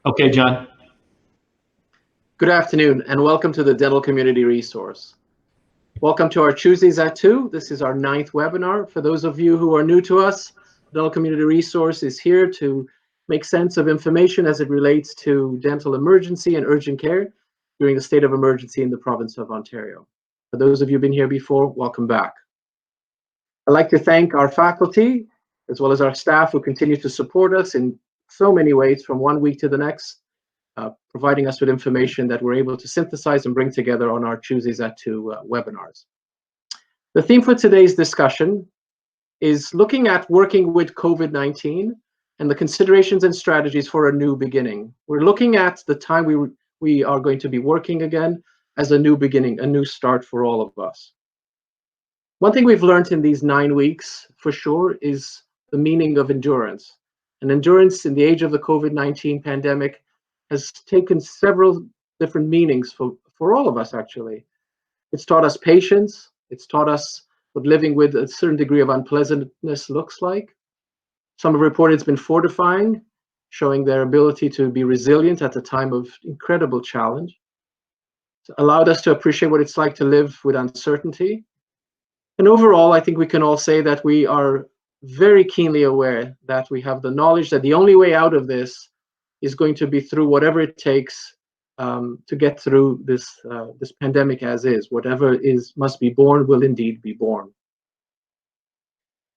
Okay, John. Good afternoon, and welcome to the Dental Community Resource. Welcome to our Tuesdays at 2. This is our 9th webinar. For those of you who are new to us, Dental Community Resource is here to make sense of information as it relates to dental emergency and urgent care during the state of emergency in the province of Ontario. For those of you who've been here before, welcome back. I'd like to thank our faculty, as well as our staff who continue to support us in so many ways from one week to the next, providing us with information that we're able to synthesize and bring together on our Tuesdays at 2 webinars. The theme for today's discussion is looking at working with COVID-19 and the considerations and strategies for a new beginning. We're looking at the time we are going to be working again as a new beginning, a new start for all of us. One thing we've learned in these 9 weeks, for sure, is the meaning of endurance. And endurance in the age of the COVID-19 pandemic has taken several different meanings for all of us, actually. It's taught us patience. It's taught us what living with a certain degree of unpleasantness looks like. Some have reported it's been fortifying, showing their ability to be resilient at a time of incredible challenge. It's allowed us to appreciate what it's like to live with uncertainty. And overall, I think we can all say that we are very keenly aware that we have the knowledge that the only way out of this is going to be through whatever it takes to get through this pandemic as is. Whatever must be born will indeed be born.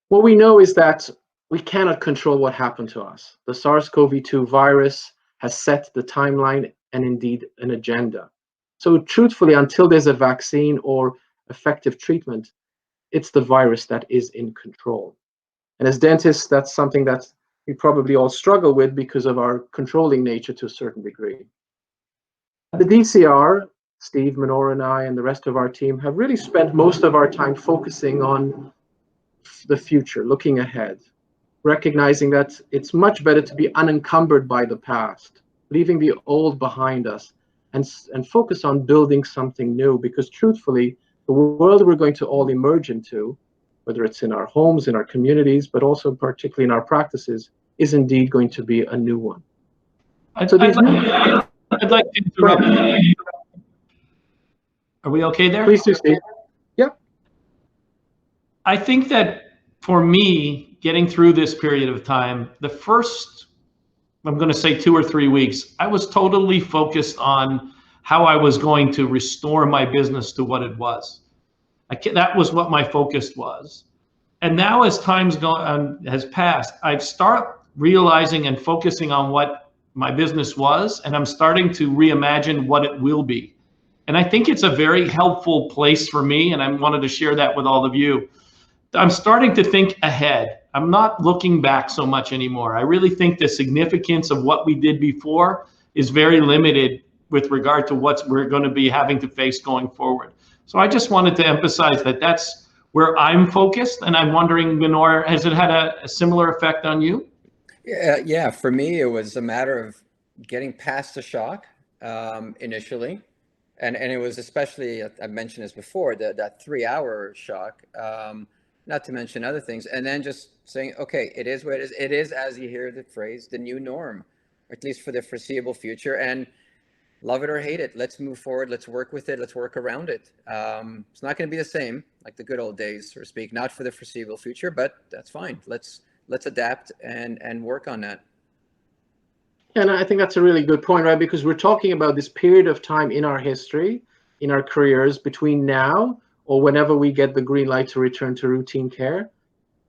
What we know is that we cannot control what happened to us. The SARS-CoV-2 virus has set the timeline and indeed an agenda. So truthfully, until there's a vaccine or effective treatment, it's the virus that is in control. And as dentists, that's something that we probably all struggle with because of our controlling nature to a certain degree. At the DCR, Steve, Minora, and I, and the rest of our team have really spent most of our time focusing on the future, looking ahead, recognizing that it's much better to be unencumbered by the past, leaving the old behind us, and focus on building something new, because truthfully, the world we're going to all emerge into, whether it's in our homes, in our communities, but also particularly in our practices, is indeed going to be a new one. I'd like to interrupt. Are we okay there? Please do, Steve. Yeah. I think that for me, getting through this period of time, the first, I'm going to say 2 or 3 weeks, I was totally focused on how I was going to restore my business to what it was. That was what my focus was. And now as time's has passed, I've started realizing and focusing on what my business was, and I'm starting to reimagine what it will be. And I think it's a very helpful place for me, and I wanted to share that with all of you. I'm starting to think ahead. I'm not looking back so much anymore. I really think the significance of what we did before is very limited with regard to what we're going to be having to face going forward. So I just wanted to emphasize that that's where I'm focused, and I'm wondering, Minora, has it had a similar effect on you? Yeah, for me, it was a matter of getting past the shock initially. And it was especially, I've mentioned this before, that 3-hour shock, not to mention other things. And then just saying, okay, it is what it is. It is, as you hear the phrase, the new norm, at least for the foreseeable future. And love it or hate it, let's move forward. Let's work with it. Let's work around it. It's not going to be the same, like the good old days, so to speak, not for the foreseeable future, but that's fine. Let's adapt and work on that. And I think that's a really good point, right? Because we're talking about this period of time in our history, in our careers, between now or whenever we get the green light to return to routine care,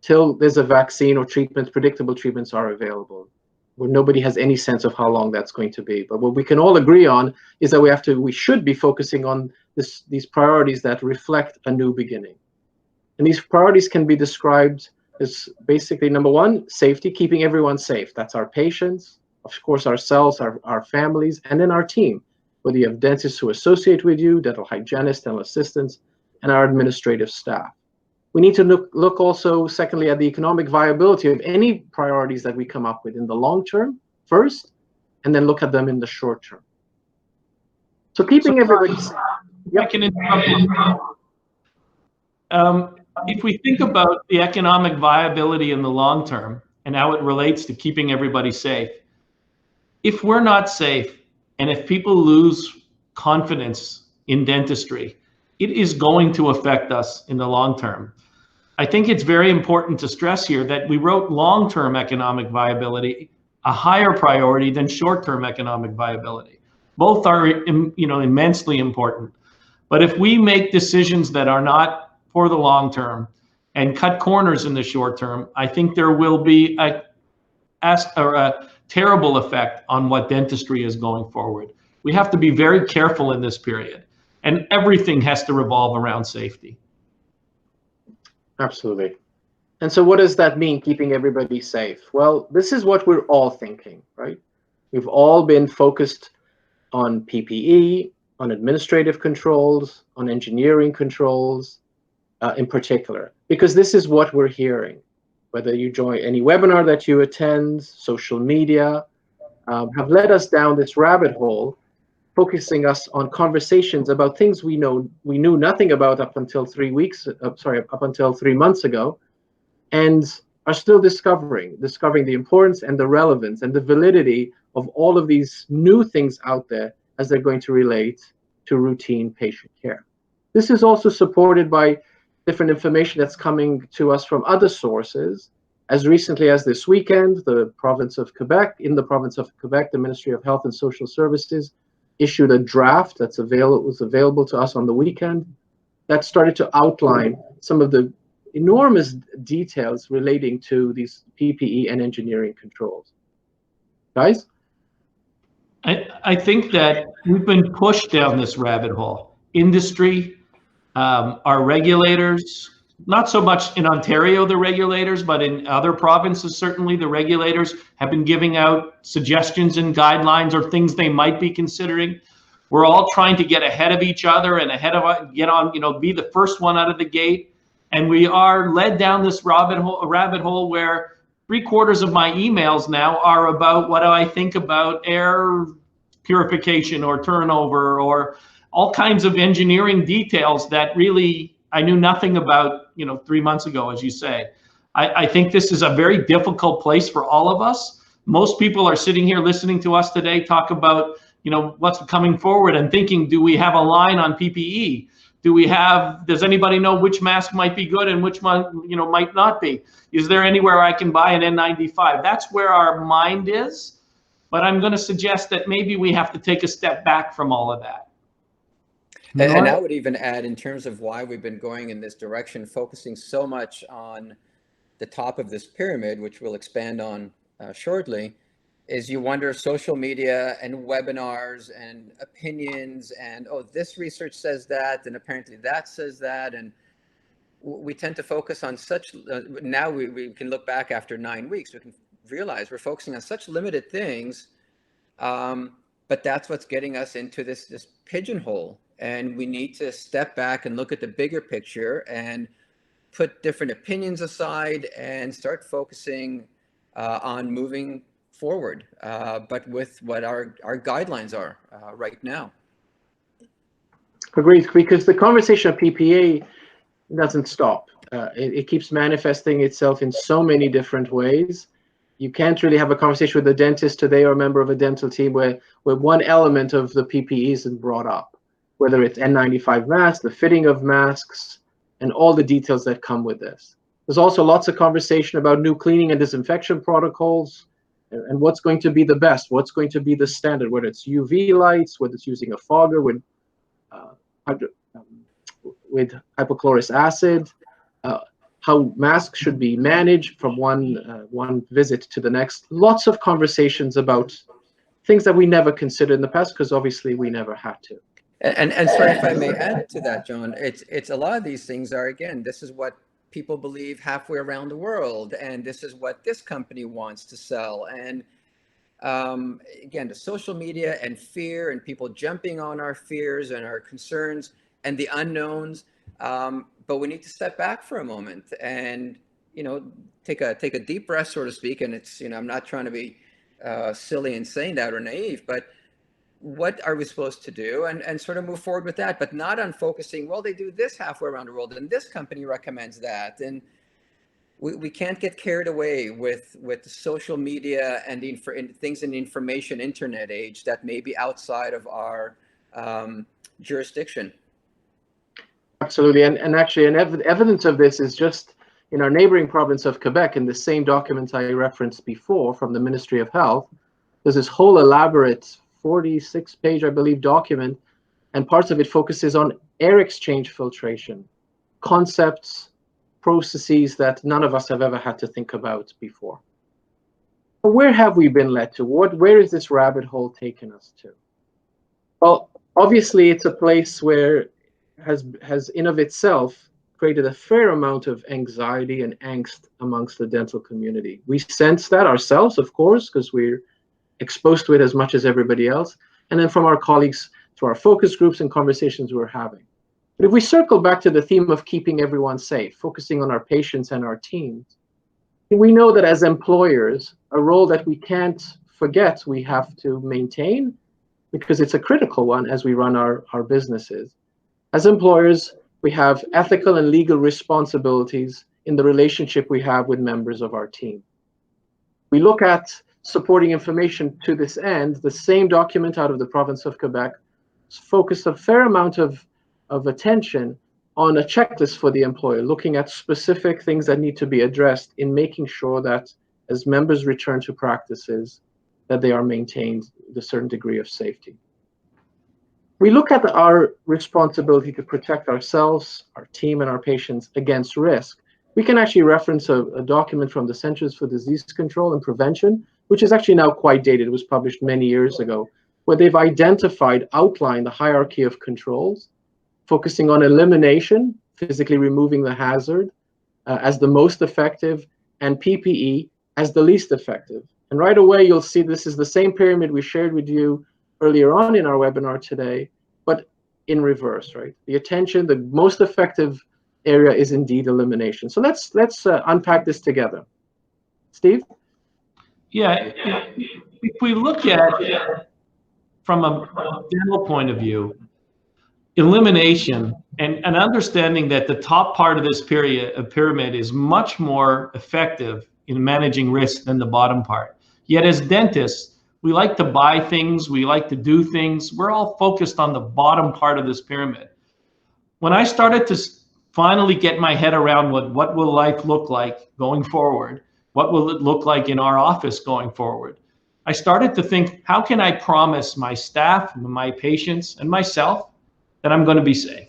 till there's a vaccine or treatment, predictable treatments are available, where nobody has any sense of how long that's going to be. But what we can all agree on is that we should be focusing on these priorities that reflect a new beginning. And these priorities can be described as basically, number one, safety, keeping everyone safe. That's our patients, of course, ourselves, our families, and then our team, whether you have dentists who associate with you, dental hygienists, dental assistants, and our administrative staff. We need to look also, secondly, at the economic viability of any priorities that we come up with in the long term first, and then look at them in the short term. So keeping everybody safe. I can interrupt you. If we think about the economic viability in the long term and how it relates to keeping everybody safe, if we're not safe and if people lose confidence in dentistry, it is going to affect us in the long term. I think it's very important to stress here that we wrote long-term economic viability a higher priority than short-term economic viability. Both are, immensely important. But if we make decisions that are not for the long term and cut corners in the short term, I think there will be a terrible effect on what dentistry is going forward. We have to be very careful in this period, and everything has to revolve around safety. Absolutely. And so what does that mean, keeping everybody safe? Well, this is what we're all thinking, right? We've all been focused on PPE, on administrative controls, on engineering controls in particular, because this is what we're hearing. Whether you join any webinar that you attend, social media, have led us down this rabbit hole, focusing us on conversations about things we knew nothing about up until 3 months ago, and are still discovering the importance and the relevance and the validity of all of these new things out there as they're going to relate to routine patient care. This is also supported by different information that's coming to us from other sources. As recently as this weekend, in the province of Quebec, the Ministry of Health and Social Services issued a draft was available to us on the weekend that started to outline some of the enormous details relating to these PPE and engineering controls. Guys? I think that we've been pushed down this rabbit hole. Industry, our regulators, not so much in Ontario, the regulators, but in other provinces, certainly the regulators have been giving out suggestions and guidelines or things they might be considering. We're all trying to get ahead of each other and be the first one out of the gate. And we are led down this rabbit hole where 3/4 of my emails now are about what do I think about air purification or turnover or all kinds of engineering details that really I knew nothing about, 3 months ago, as you say. I think this is a very difficult place for all of us. Most people are sitting here listening to us today talk about, what's coming forward and thinking, do we have a line on PPE? Does anybody know which mask might be good and which one, might not be? Is there anywhere I can buy an N95? That's where our mind is. But I'm going to suggest that maybe we have to take a step back from all of that. And I would even add, in terms of why we've been going in this direction, focusing so much on the top of this pyramid, which we'll expand on shortly, is you wonder social media and webinars and opinions and, oh, this research says that, and apparently that says that. And we tend to focus on such, now we can look back after 9 weeks, we can realize we're focusing on such limited things, but that's what's getting us into this pigeonhole. And we need to step back and look at the bigger picture and put different opinions aside and start focusing on moving forward, but with what our guidelines are right now. Agreed, because the conversation of PPE doesn't stop. It keeps manifesting itself in so many different ways. You can't really have a conversation with a dentist today or a member of a dental team where one element of the PPE isn't brought up, whether it's N95 masks, the fitting of masks, and all the details that come with this. There's also lots of conversation about new cleaning and disinfection protocols and what's going to be the best, what's going to be the standard, whether it's UV lights, whether it's using a fogger with hypochlorous acid, how masks should be managed from one visit to the next. Lots of conversations about things that we never considered in the past because obviously we never had to. And sorry if I may add to that, John, it's a lot of these things are, again, this is what people believe halfway around the world, and this is what this company wants to sell. And again, the social media and fear and people jumping on our fears and our concerns and the unknowns. But we need to step back for a moment and, take a deep breath, so to speak. And it's, I'm not trying to be silly in saying that or naive, but what are we supposed to do and sort of move forward with that, but not on focusing, well, they do this halfway around the world and this company recommends that. And we can't get carried away with the social media and the things in the information internet age that may be outside of our jurisdiction. Absolutely, and actually, evidence of this is just in our neighboring province of Quebec, in the same document I referenced before from the Ministry of Health. There's this whole elaborate 46-page, I believe, document, and parts of it focuses on air exchange filtration, concepts, processes that none of us have ever had to think about before. But where have we been led to? Where is this rabbit hole taken us to? Well, obviously, it's a place where has in of itself created a fair amount of anxiety and angst amongst the dental community. We sense that ourselves, of course, because we're exposed to it as much as everybody else, and then from our colleagues through our focus groups and conversations we're having. But if we circle back to the theme of keeping everyone safe, focusing on our patients and our teams, we know that as employers, a role that we can't forget we have to maintain, because it's a critical one as we run our businesses. As employers, we have ethical and legal responsibilities in the relationship we have with members of our team. We look at supporting information to this end. The same document out of the province of Quebec focused a fair amount of attention on a checklist for the employer, looking at specific things that need to be addressed in making sure that as members return to practices, that they are maintained with a certain degree of safety. We look at our responsibility to protect ourselves, our team, and our patients against risk. We can actually reference a document from the Centers for Disease Control and Prevention, which is actually now quite dated. It was published many years ago, where they've outlined the hierarchy of controls, focusing on elimination, physically removing the hazard, as the most effective, and PPE as the least effective. And right away, you'll see this is the same pyramid we shared with you earlier on in our webinar today, but in reverse, right? The most effective area is indeed elimination. So let's unpack this together. Steve? Yeah, if we look at from a dental point of view, elimination and understanding that the top part of this pyramid is much more effective in managing risk than the bottom part. Yet as dentists, we like to buy things, we like to do things. We're all focused on the bottom part of this pyramid. When I started to finally get my head around what will life look like going forward, what will it look like in our office going forward, I started to think, how can I promise my staff, my patients, and myself that I'm going to be safe?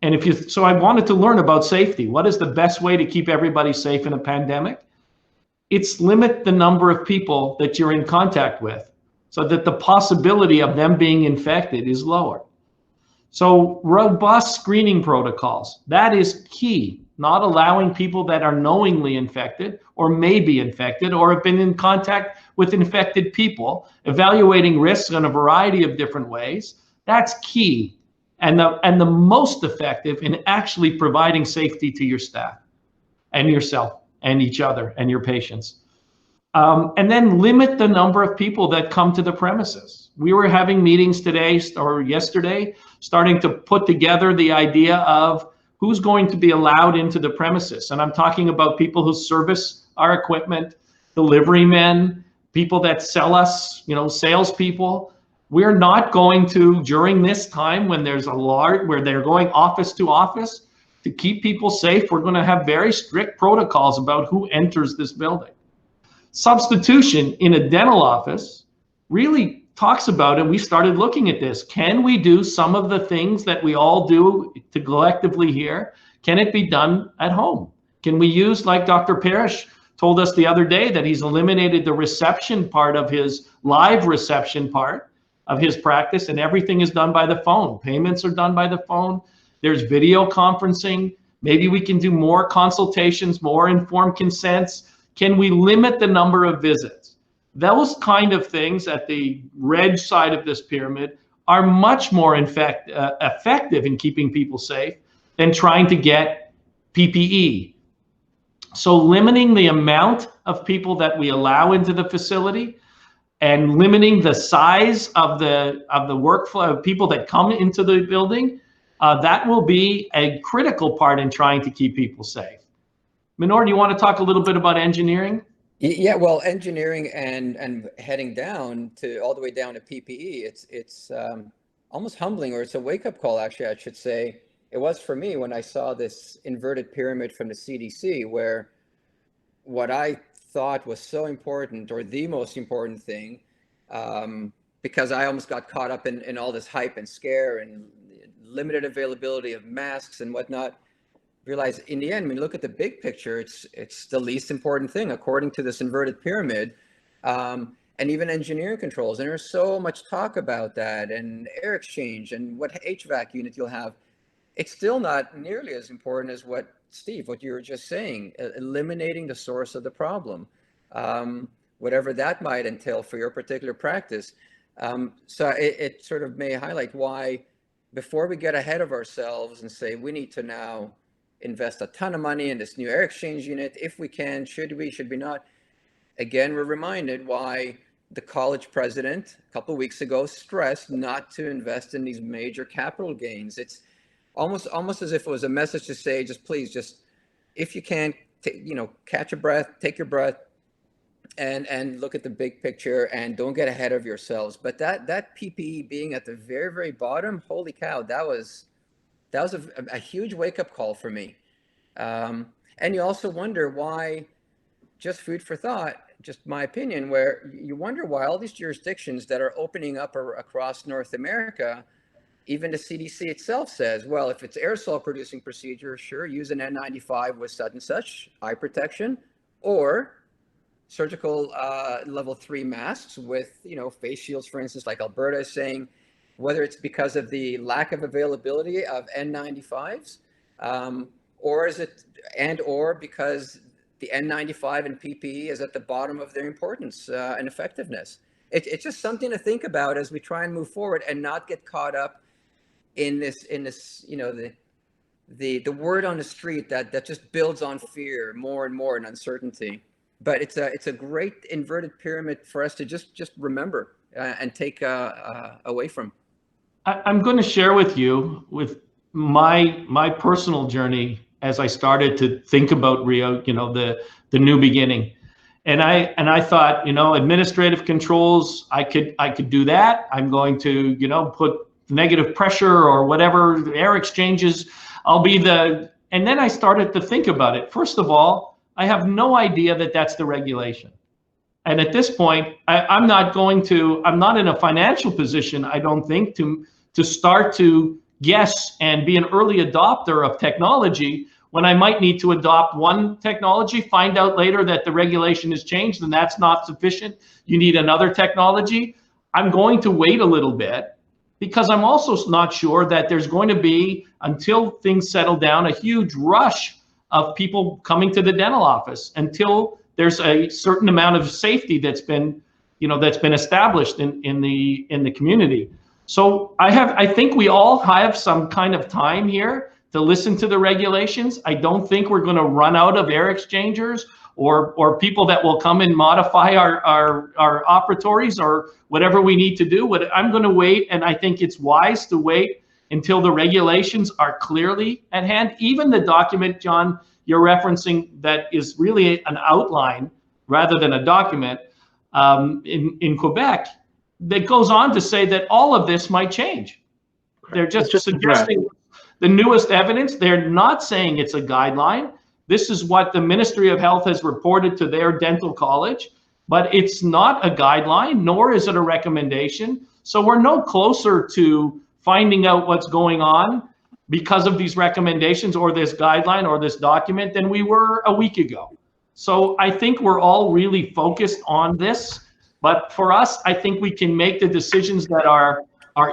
And so I wanted to learn about safety. What is the best way to keep everybody safe in a pandemic? It's limit the number of people that you're in contact with so that the possibility of them being infected is lower. So robust screening protocols, that is key. Not allowing people that are knowingly infected or may be infected or have been in contact with infected people, evaluating risks in a variety of different ways. That's key and the most effective in actually providing safety to your staff and yourself and each other and your patients. And then limit the number of people that come to the premises. We were having meetings today or yesterday, starting to put together the idea of who's going to be allowed into the premises. And I'm talking about people who service our equipment, delivery men, people that sell us, salespeople. We're not going to, during this time when there's where they're going office to office, to keep people safe, we're going to have very strict protocols about who enters this building. Substitution in a dental office really talks about, and we started looking at this, can we do some of the things that we all do to collectively here? Can it be done at home? Can we use, like Dr. Parrish told us the other day, that he's eliminated the reception part of his live reception part of his practice, and everything is done by the phone. Payments are done by the phone. There's video conferencing. Maybe we can do more consultations, more informed consents. Can we limit the number of visits? Those kind of things at the red side of this pyramid are much more effective in keeping people safe than trying to get PPE. So limiting the amount of people that we allow into the facility and limiting the size of the workflow of people that come into the building, that will be a critical part in trying to keep people safe. Minor, do you want to talk a little bit about engineering? Yeah, well, engineering and heading down to all the way down to PPE, it's almost humbling, or it's a wake-up call, actually, I should say. It was for me when I saw this inverted pyramid from the CDC, where what I thought was so important, or the most important thing, because I almost got caught up in all this hype and scare and limited availability of masks and whatnot. Realize in the end, when you look at the big picture, it's the least important thing according to this inverted pyramid. And even engineering controls, and there's so much talk about that, and air exchange and what HVAC unit you'll have. It's still not nearly as important as what you were just saying, eliminating the source of the problem, whatever that might entail for your particular practice. So it sort of may highlight why, before we get ahead of ourselves and say we need to now invest a ton of money in this new air exchange unit, if we can, should we not? Again, we're reminded why the college president a couple of weeks ago stressed not to invest in these major capital gains. It's almost as if it was a message to say, please, if you can, catch a breath, take your breath, and look at the big picture, and don't get ahead of yourselves. But that PPE being at the very, very bottom, holy cow, that was a huge wake-up call for me. And you also wonder why, just food for thought, just my opinion, where you wonder why all these jurisdictions that are opening up across North America, even the CDC itself says, well, if it's aerosol producing procedure, sure, use an N95 with such and such eye protection, or surgical level 3 masks with, face shields, for instance, like Alberta is saying, whether it's because of the lack of availability of N95s, or because the N95 and PPE is at the bottom of their importance and effectiveness. It's just something to think about as we try and move forward, and not get caught up in this, the word on the street that just builds on fear more and more, and uncertainty. But it's a great inverted pyramid for us to just remember and take away from. I'm going to share with you my personal journey as I started to think about Rio, the new beginning. And I thought, administrative controls, I could do that. I'm going to, put negative pressure or whatever, air exchanges. And then I started to think about it. First of all, I have no idea that that's the regulation. And at this point, I'm not in a financial position, I don't think, to start to guess and be an early adopter of technology when I might need to adopt one technology, find out later that the regulation has changed and that's not sufficient. You need another technology. I'm going to wait a little bit, because I'm also not sure that there's going to be, until things settle down, a huge rush of people coming to the dental office, until there's a certain amount of safety that's been established in the community. So I think we all have some kind of time here to listen to the regulations. I don't think we're going to run out of air exchangers or people that will come and modify our operatories or whatever we need to do. But I'm going to wait, and I think it's wise to wait until the regulations are clearly at hand. Even the document, John, you're referencing, that is really an outline rather than a document in Quebec, that goes on to say that all of this might change. They're just suggesting the newest evidence. They're not saying it's a guideline. This is what the Ministry of Health has reported to their dental college, but it's not a guideline, nor is it a recommendation. So we're no closer to finding out what's going on because of these recommendations or this guideline or this document than we were a week ago. So I think we're all really focused on this. But for us, I think we can make the decisions that are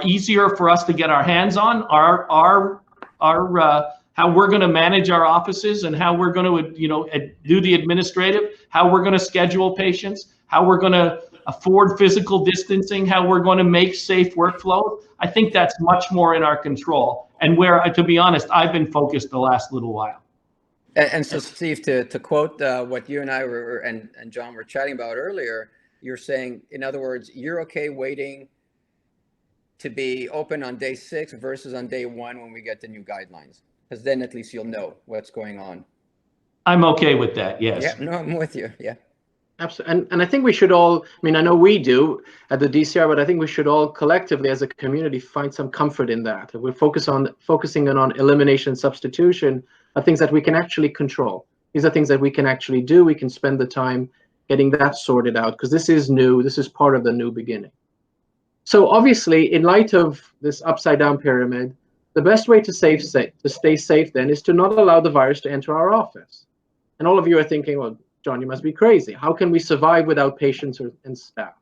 easier for us to get our hands on, how we're going to manage our offices, and how we're going to do the administrative, how we're going to schedule patients, how we're going to afford physical distancing, how we're going to make safe workflow. I think that's much more in our control, and where, to be honest, I've been focused the last little while. And so, Steve, to quote what you and I and John were chatting about earlier, you're saying, in other words, you're okay waiting to be open on day 6 versus on day 1 when we get the new guidelines, because then at least you'll know what's going on. I'm okay with that. Yes. Yeah, no, I'm with you. Yeah. Absolutely. And I think we should all, I mean, I know we do at the DCR, but I think we should all collectively as a community find some comfort in that. We're focusing on elimination, substitution of things that we can actually control. These are things that we can actually do. We can spend the time getting that sorted out because this is new. This is part of the new beginning. So obviously, in light of this upside down pyramid, the best way to stay safe then is to not allow the virus to enter our office. And all of you are thinking, well, John, you must be crazy. How can we survive without patients and staff?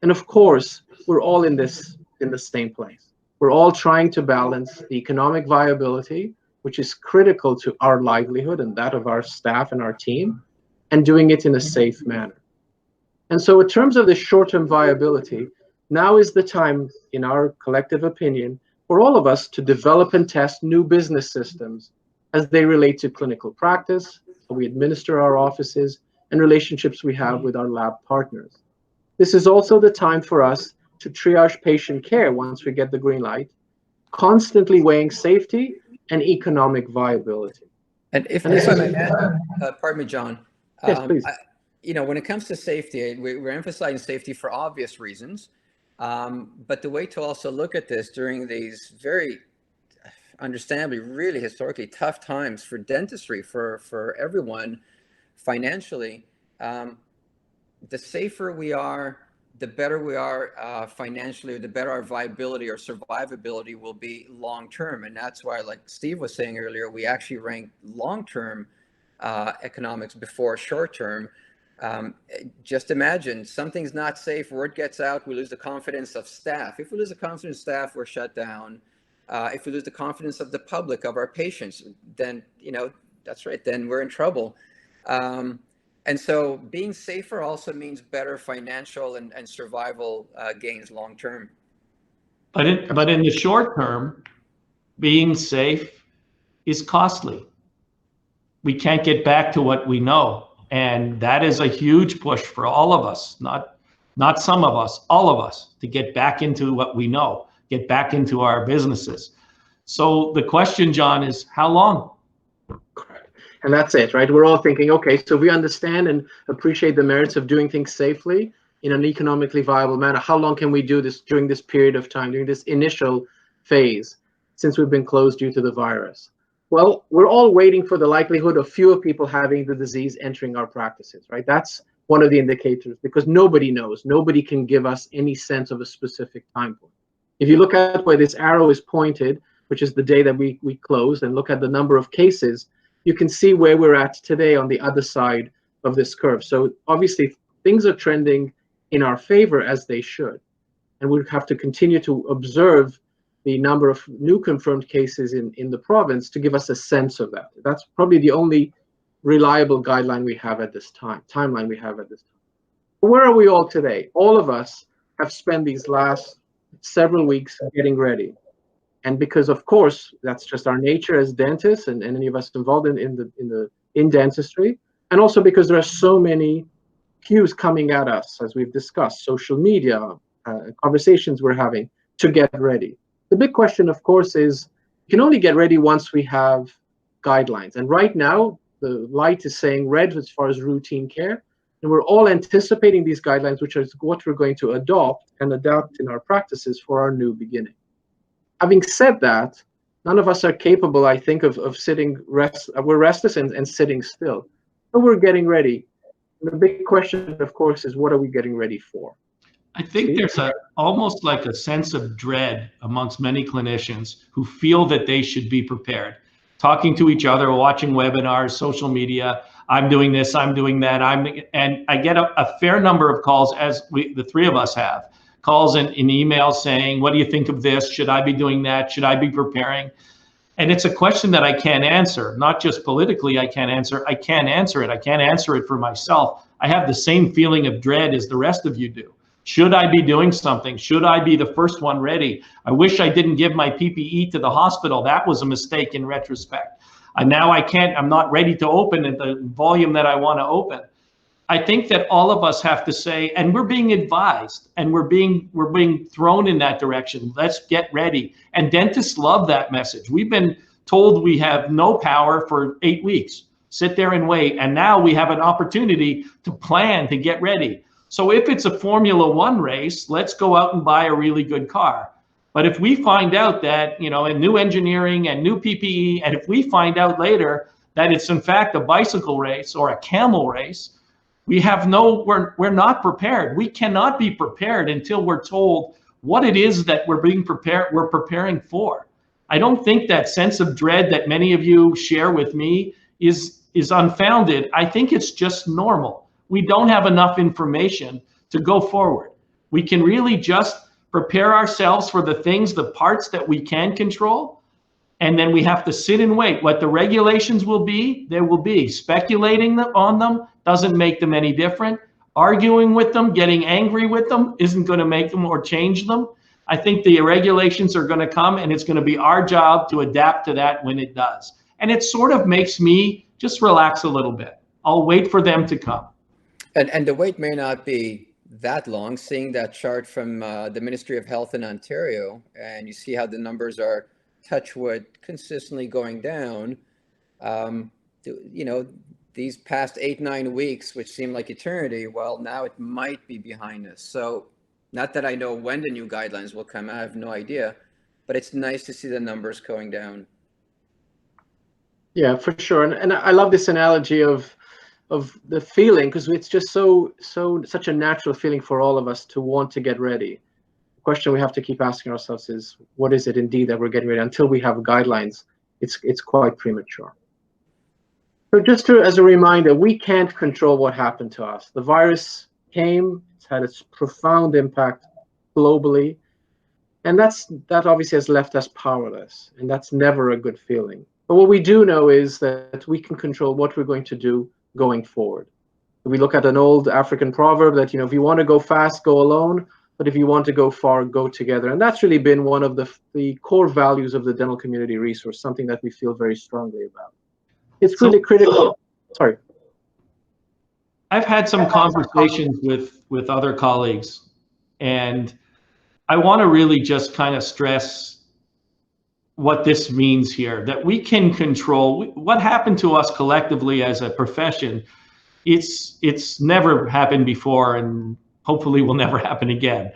And of course, we're all in the same place. We're all trying to balance the economic viability, which is critical to our livelihood and that of our staff and our team, and doing it in a safe manner. And so in terms of the short-term viability, now is the time, in our collective opinion, for all of us to develop and test new business systems as they relate to clinical practice, how we administer our offices, and relationships we have with our lab partners. This is also the time for us to triage patient care once we get the green light, constantly weighing safety and economic viability. And if I may add, pardon me, John. Yes, please. When it comes to safety, we're emphasizing safety for obvious reasons. But the way to also look at this during these very understandably really historically tough times for dentistry, for everyone financially, the safer we are, the better we are financially, the better our viability or survivability will be long term. And that's why, like Steve was saying earlier, we actually rank long-term economics before short-term. Just imagine something's not safe, word gets out, we lose the confidence of staff. If we lose the confidence of staff, we're shut down. If we lose the confidence of the public, of our patients, then, that's right, then we're in trouble. And so being safer also means better financial and survival gains long term. But in the short term, being safe is costly. We can't get back to what we know. And that is a huge push for all of us, not some of us, all of us, to get back into what we know, get back into our businesses. So the question, John, is how long? And that's it, right? We're all thinking, okay, so we understand and appreciate the merits of doing things safely in an economically viable manner. How long can we do this during this period of time, during this initial phase, since we've been closed due to the virus? Well, we're all waiting for the likelihood of fewer people having the disease entering our practices, right? That's one of the indicators, because nobody knows. Nobody can give us any sense of a specific time point. If you look at where this arrow is pointed, which is the day that we closed, and look at the number of cases, you can see where we're at today on the other side of this curve. So obviously things are trending in our favor, as they should. And we have to continue to observe the number of new confirmed cases in the province to give us a sense of that. That's probably the only reliable guideline we have at this timeline we have at this time. But where are we all today? All of us have spent these last several weeks getting ready. And because, of course, that's just our nature as dentists and any of us involved in dentistry, and also because there are so many cues coming at us, as we've discussed, social media, conversations we're having to get ready. The big question, of course, is you can only get ready once we have guidelines. And right now, the light is saying red as far as routine care, and we're all anticipating these guidelines, which is what we're going to adopt and adapt in our practices for our new beginning. Having said that, none of us are capable, I think, of sitting we're restless and sitting still. But we're getting ready. And the big question, of course, is what are we getting ready for? I think there's almost like a sense of dread amongst many clinicians who feel that they should be prepared. Talking to each other, watching webinars, social media, I'm doing this, I'm doing that, and I get a fair number of calls, as the three of us have. Calls and emails saying, what do you think of this? Should I be doing that? Should I be preparing? And it's a question that I can't answer, not just politically I can't answer. I can't answer it. I can't answer it for myself. I have the same feeling of dread as the rest of you do. Should I be doing something? Should I be the first one ready? I wish I didn't give my PPE to the hospital. That was a mistake in retrospect. Now I'm not ready to open at the volume that I want to open. I think that all of us have to say, and we're being advised, and we're being thrown in that direction. Let's get ready. And dentists love that message. We've been told we have no power for 8 weeks. sit there and wait. And now we have an opportunity to plan, to get ready. So if it's a Formula One race, let's go out and buy a really good car. But if we find out that, you know, in new engineering and new PPE, and if we find out later that it's in fact a bicycle race or a camel race, we're not prepared. We cannot be prepared until we're told what it is that we're preparing for. I don't think that sense of dread that many of you share with me is unfounded. I think it's just normal. We don't have enough information to go forward. We can really just prepare ourselves for the things, the parts that we can control, and then we have to sit and wait. What the regulations will be, there will be. Speculating on them doesn't make them any different. Arguing with them, getting angry with them isn't going to make them or change them. I think the regulations are going to come, and it's going to be our job to adapt to that when it does. And it sort of makes me just relax a little bit. I'll wait for them to come. And the wait may not be that long, seeing that chart from the Ministry of Health in Ontario, and you see how the numbers are, touch wood, consistently going down. You know, these past 8-9 weeks, which seem like eternity, well, now it might be behind us. So not that I know when the new guidelines will come, I have no idea, but it's nice to see the numbers going down. Yeah, for sure. And I love this analogy of the feeling, because it's just such a natural feeling for all of us to want to get ready. The question we have to keep asking ourselves is, what is it indeed that we're getting ready? Until we have guidelines, it's quite premature. So just as a reminder, we can't control what happened to us. The virus came, it's had its profound impact globally, and that obviously has left us powerless, and that's never a good feeling. But what we do know is that we can control what we're going to do going forward. We look at an old African proverb that, you know, if you want to go fast, go alone, but if you want to go far, go together. And that's really been one of the core values of the Dental Community Resource, something that we feel very strongly about. It's really critical. Sorry. I've had some conversations with other colleagues, and I want to really just kind of stress what this means here, that we can control what happened to us collectively as a profession. It's never happened before, and hopefully will never happen again.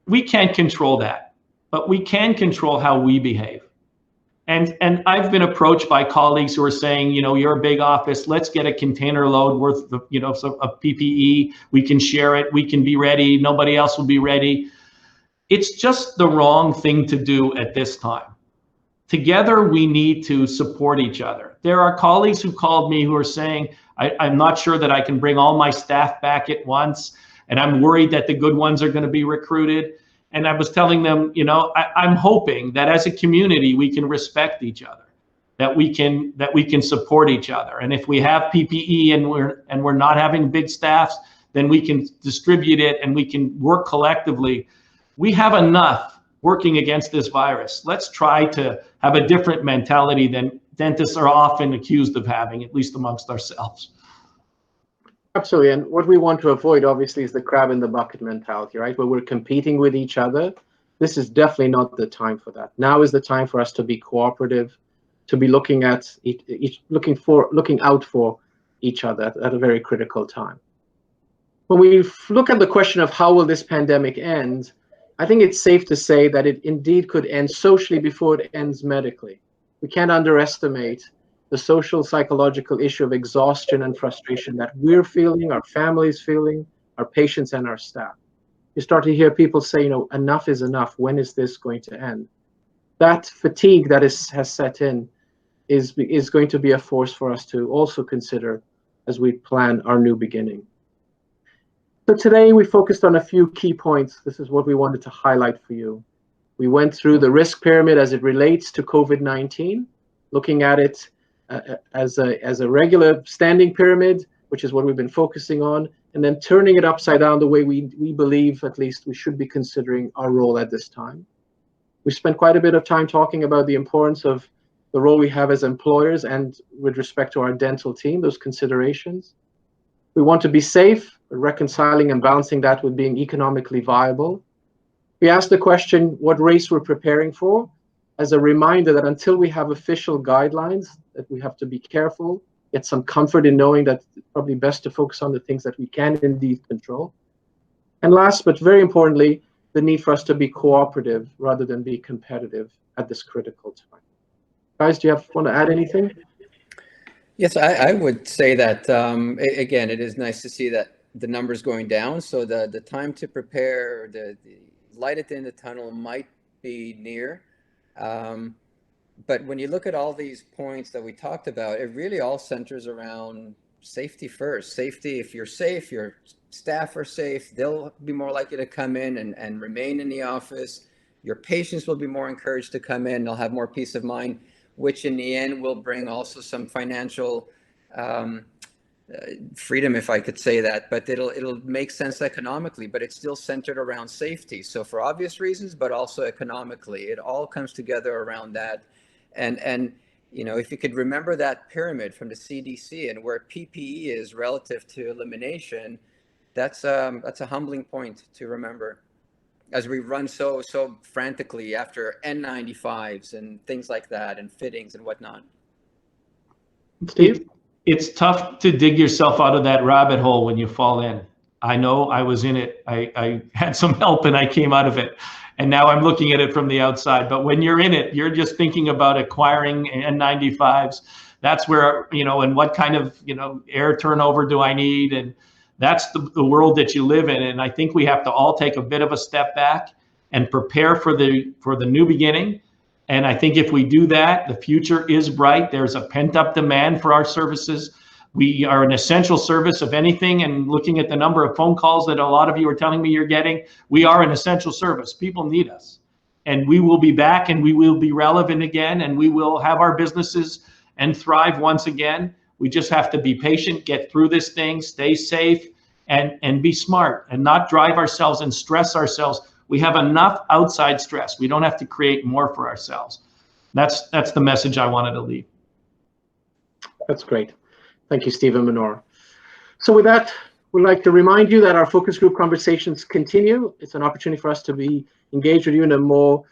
We can't control that, but we can control how we behave. And I've been approached by colleagues who are saying, you know, you're a big office, let's get a container load worth of, you know, of PPE. We can share it. We can be ready. Nobody else will be ready. It's just the wrong thing to do at this time. Together, we need to support each other. There are colleagues who called me who are saying, I'm not sure that I can bring all my staff back at once, and I'm worried that the good ones are going to be recruited. And I was telling them, you know, I'm hoping that as a community, we can respect each other, that we can support each other. And if we have PPE and we're not having big staffs, then we can distribute it and we can work collectively. We have enough working against this virus. Let's try to have a different mentality than dentists are often accused of having, at least amongst ourselves. Absolutely. And what we want to avoid, obviously, is the crab in the bucket mentality, right? Where we're competing with each other. This is definitely not the time for that. Now is the time for us to be cooperative, to be looking out for each other at a very critical time. When we look at the question of how will this pandemic end, I think it's safe to say that it indeed could end socially before it ends medically. We can't underestimate the social psychological issue of exhaustion and frustration that we're feeling, our families feeling, our patients and our staff. You start to hear people say, you know, enough is enough. When is this going to end? That fatigue that has set in is going to be a force for us to also consider as we plan our new beginning. So today we focused on a few key points. This is what we wanted to highlight for you. We went through the risk pyramid as it relates to COVID-19, looking at it as a regular standing pyramid, which is what we've been focusing on, and then turning it upside down the way we believe, at least, we should be considering our role at this time. We spent quite a bit of time talking about the importance of the role we have as employers and with respect to our dental team, those considerations. We want to be safe, reconciling and balancing that with being economically viable. We asked the question, what race we're preparing for, as a reminder that until we have official guidelines, that we have to be careful get some comfort in knowing that it's probably best to focus on the things that we can indeed control. And last, but very importantly, the need for us to be cooperative rather than be competitive at this critical time. Guys, do you want to add anything? Yes, I would say that, again, it is nice to see that the numbers going down. So the time to prepare, the light at the end of the tunnel might be near. But when you look at all these points that we talked about, it really all centers around safety first. Safety, if you're safe, your staff are safe, they'll be more likely to come in and remain in the office. Your patients will be more encouraged to come in, they'll have more peace of mind, which in the end will bring also some financial freedom, if I could say that, but it'll make sense economically, but it's still centered around safety. So for obvious reasons, but also economically, it all comes together around that. And you know, if you could remember that pyramid from the CDC and where PPE is relative to elimination, that's a humbling point to remember as we run so frantically after N95s and things like that and fittings and whatnot. Steve? It's tough to dig yourself out of that rabbit hole when you fall in. I know I was in it. I had some help and I came out of it. And now I'm looking at it from the outside. But when you're in it, you're just thinking about acquiring N95s. That's where, you know, and what kind of, you know, air turnover do I need? And that's the world that you live in. And I think we have to all take a bit of a step back and prepare for the new beginning. And I think if we do that, the future is bright. There's a pent-up demand for our services. We are an essential service of anything, and looking at the number of phone calls that a lot of you are telling me you're getting, we are an essential service. People need us. And we will be back and we will be relevant again, and we will have our businesses and thrive once again. We just have to be patient, get through this thing, stay safe, and be smart and not drive ourselves and stress ourselves. We have enough outside stress. We don't have to create more for ourselves. That's the message I wanted to leave. That's great. Thank you, Steve and Manor. So with that, we'd like to remind you that our focus group conversations continue. It's an opportunity for us to be engaged with you in a more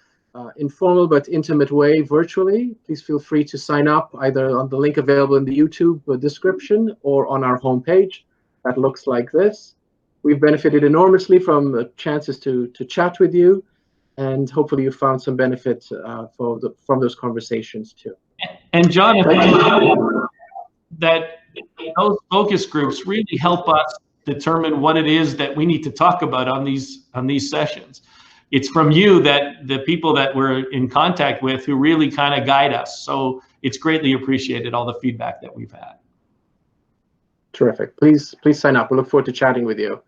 informal but intimate way virtually. Please feel free to sign up either on the link available in the YouTube description or on our homepage. That looks like this. We've benefited enormously from chances to chat with you, and hopefully you found some benefit from those conversations too. And John, that those focus groups really help us determine what it is that we need to talk about on these sessions. It's from you that the people that we're in contact with who really kind of guide us. So it's greatly appreciated, all the feedback that we've had. Terrific. Please sign up. We look forward to chatting with you.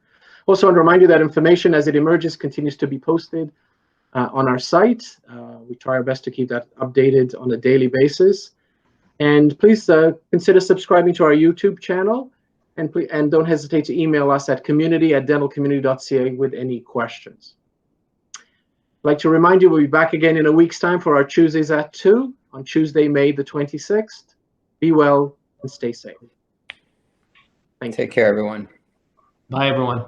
Also, I want to remind you that information as it emerges continues to be posted on our site. We try our best to keep that updated on a daily basis. And please consider subscribing to our YouTube channel, and don't hesitate to email us at community@dentalcommunity.ca with any questions. I'd like to remind you we'll be back again in a week's time for our Tuesdays at 2 on Tuesday, May the 26th. Be well and stay safe. Thank you. Take care, everyone. Bye, everyone.